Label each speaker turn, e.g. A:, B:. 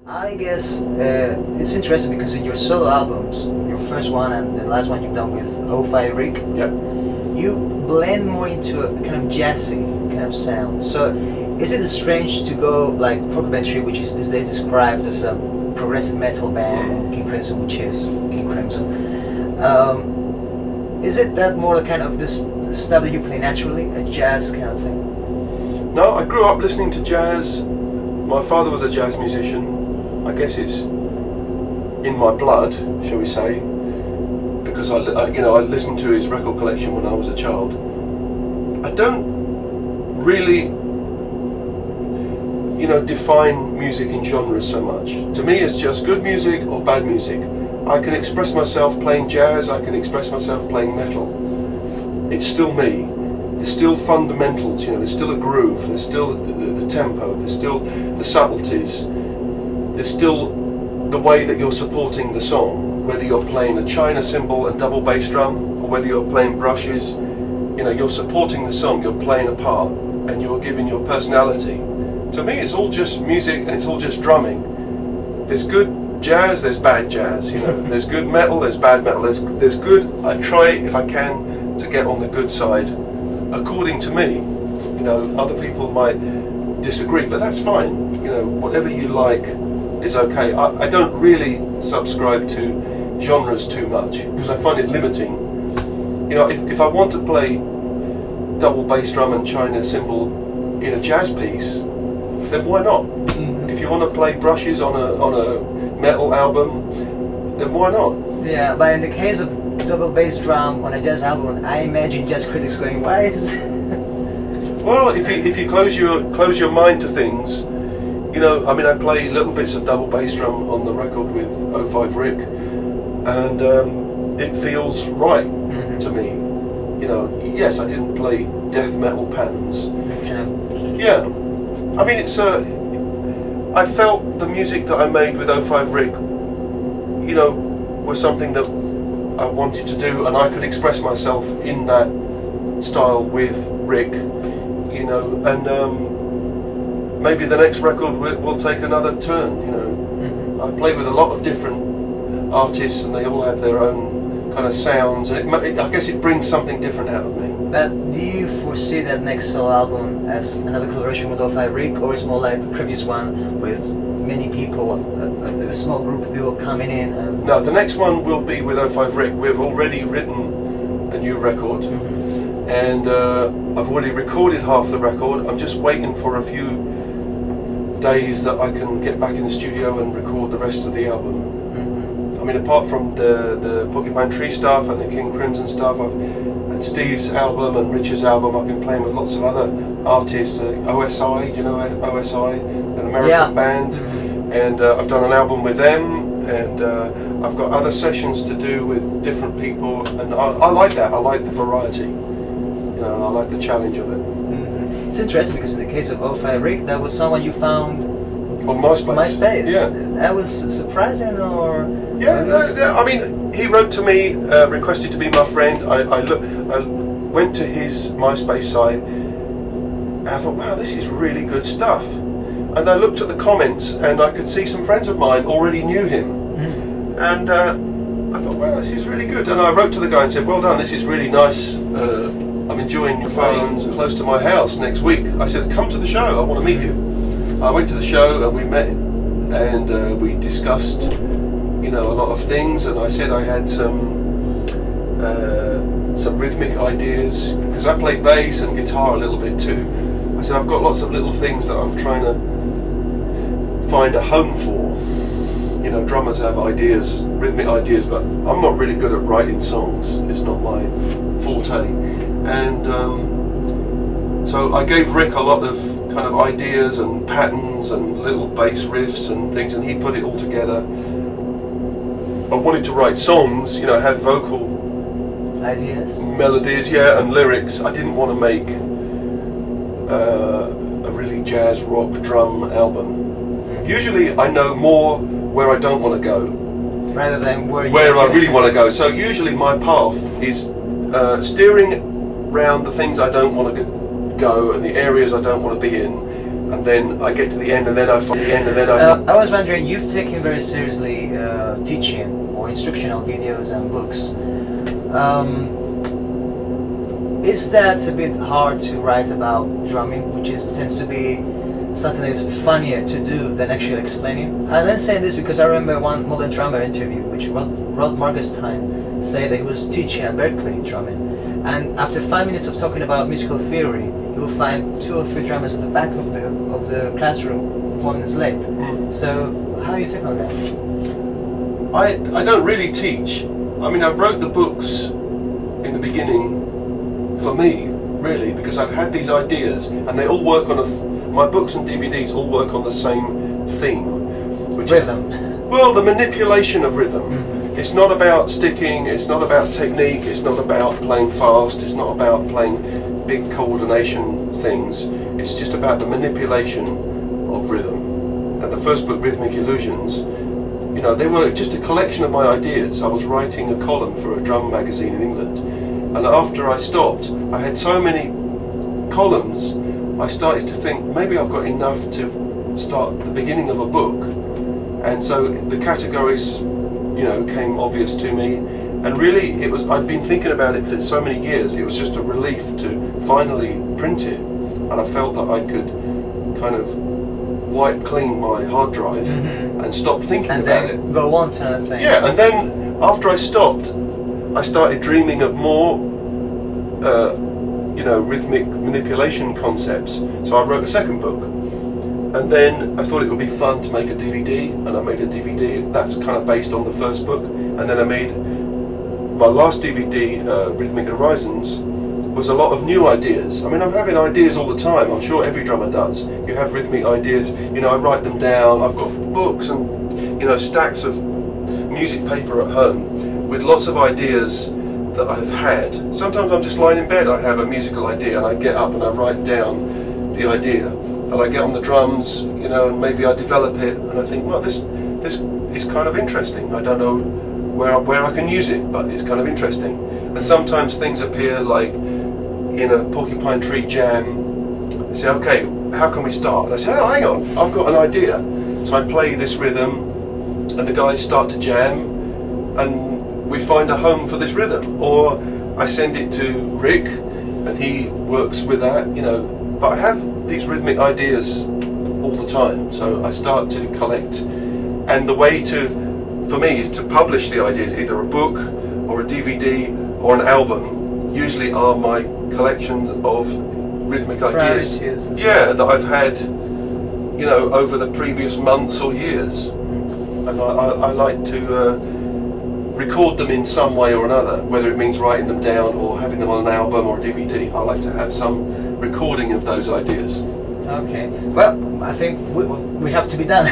A: I guess it's interesting because in your solo albums, your first one and the last one you've done with O5 Rick,
B: Yep.
A: you blend more into a kind of jazzy kind of sound. So is it strange to go like Porcupine, which is these days described as a progressive metal band, King Crimson, which is King Crimson? Is it that more kind of this stuff that you play naturally, a jazz kind of thing?
B: No, I grew up listening to jazz. My father was a jazz musician. I guess it's in my blood, shall we say, because I listened to his record collection when I was a child. I don't really, define music in genres so much. To me, it's just good music or bad music. I can express myself playing jazz. I can express myself playing metal. It's still me. There's still fundamentals. There's still a groove. There's still the tempo. There's still the subtleties. There's still the way that you're supporting the song, whether you're playing a china cymbal and double bass drum, or whether you're playing brushes. You're supporting the song, you're playing a part, and you're giving your personality. To me, it's all just music and it's all just drumming. There's good jazz, there's bad jazz. There's good metal, there's bad metal. There's good. I try, if I can, to get on the good side, according to me. Other people might disagree, but that's fine. Whatever you like is okay. I don't really subscribe to genres too much because I find it limiting. If I want to play double bass drum and china cymbal in a jazz piece, then why not? Mm-hmm. If you want to play brushes on a metal album, then why not?
A: Yeah, but in the case of double bass drum on a jazz album, I imagine jazz critics going, "Why is?"
B: Well, if you close your mind to things. I play little bits of double bass drum on the record with O5 Rick, and it feels right to me. Yes, I didn't play death metal patterns. Yeah, it's I felt the music that I made with O5 Rick, was something that I wanted to do, and I could express myself in that style with Rick, and maybe the next record will take another turn. I play with a lot of different artists, and they all have their own kind of sounds, and I guess it brings something different out of me.
A: But do you foresee that next solo album as another collaboration with O5 Rick, or is more like the previous one with many people, a small group of people coming in?
B: No, the next one will be with O5 Rick. We've already written a new record, and I've already recorded half the record. I'm just waiting for a few days that I can get back in the studio and record the rest of the album. Apart from the Porcupine Tree stuff and the King Crimson stuff, and Steve's album and Richard's album, I've been playing with lots of other artists, OSI, OSI, an American band, and I've done an album with them, and I've got other sessions to do with different people, and I like that. I like the variety. I like the challenge of it.
A: It's interesting because in the case of O5 Rick, that was someone you found
B: on MySpace. Yeah.
A: That was surprising, or?
B: Yeah, he wrote to me, requested to be my friend. I went to his MySpace site, and I thought, wow, this is really good stuff. And I looked at the comments, and I could see some friends of mine already knew him. And I thought, wow, this is really good. And I wrote to the guy and said, well done, this is really nice. I'm enjoying your playing close to my house next week. I said, come to the show, I want to meet you. I went to the show and we met, and we discussed, a lot of things, and I said I had some rhythmic ideas, because I play bass and guitar a little bit too. I said I've got lots of little things that I'm trying to find a home for. Drummers have ideas, rhythmic ideas, but I'm not really good at writing songs. It's not my forte. And so I gave Rick a lot of kind of ideas and patterns and little bass riffs and things, and he put it all together. I wanted to write songs, have vocal
A: ideas,
B: melodies, and lyrics. I didn't want to make a really jazz rock drum album. Usually I know more where I don't want to go
A: rather than where
B: I really want to go. So usually my path is steering around the things I don't want to go and the areas I don't want to be in, and then I get to the end, and then I find the end, and then
A: I was wondering, you've taken very seriously teaching or instructional videos and books. Is that a bit hard to write about drumming, which tends to be something that's funnier to do than actually explaining? I'm not saying this because I remember one modern drummer interview, which Rod Markestein said that he was teaching at Berkeley drumming, and after 5 minutes of talking about musical theory, you will find 2 or 3 drummers at the back of the classroom falling asleep. So how do you take on that?
B: I don't really teach. I mean, I wrote the books in the beginning for me, really, because I've had these ideas, and they all work on my books and DVDs all work on the same theme, which
A: Rhythm.
B: well, the manipulation of rhythm. It's not about sticking, it's not about technique, it's not about playing fast, it's not about playing big coordination things. It's just about the manipulation of rhythm. And the first book, Rhythmic Illusions, you know, they were just a collection of my ideas. I was writing a column for a drum magazine in England, and after I stopped, I had so many columns, I started to think maybe I've got enough to start the beginning of a book. And so the categories, you know, came obvious to me, and really I'd been thinking about it for so many years. It was just a relief to finally print it, and I felt that I could kind of wipe clean my hard drive and stop thinking about it.
A: Go on to another thing.
B: Yeah, and then after I stopped, I started dreaming of more you know, rhythmic manipulation concepts. So I wrote a second book, and then I thought it would be fun to make a DVD, and I made a DVD that's kind of based on the first book. And then I made my last DVD, Rhythmic Horizons, was a lot of new ideas. I mean, I'm having ideas all the time. I'm sure every drummer does. You have rhythmic ideas, you know, I write them down. I've got books and, you know, stacks of music paper at home with lots of ideas that I've had. Sometimes I'm just lying in bed, I have a musical idea, and I get up and I write down the idea, and I get on the drums, you know, and maybe I develop it, and I think, well, this is kind of interesting. I don't know where I can use it, but it's kind of interesting. And sometimes things appear like in a Porcupine Tree jam. I say, okay, how can we start? And I say, oh, hang on, I've got an idea. So I play this rhythm, and the guys start to jam, and we find a home for this rhythm. Or I send it to Rick, and he works with that, you know. But I have these rhythmic ideas all the time, so I start to collect. And the way for me is to publish the ideas, either a book or a DVD or an album, usually are my collections of rhythmic ideas, yeah, that I've had, you know, over the previous months or years. And I like to record them in some way or another, whether it means writing them down or having them on an album or a DVD. I like to have some recording of those ideas.
A: Okay, well, I think we have to be done.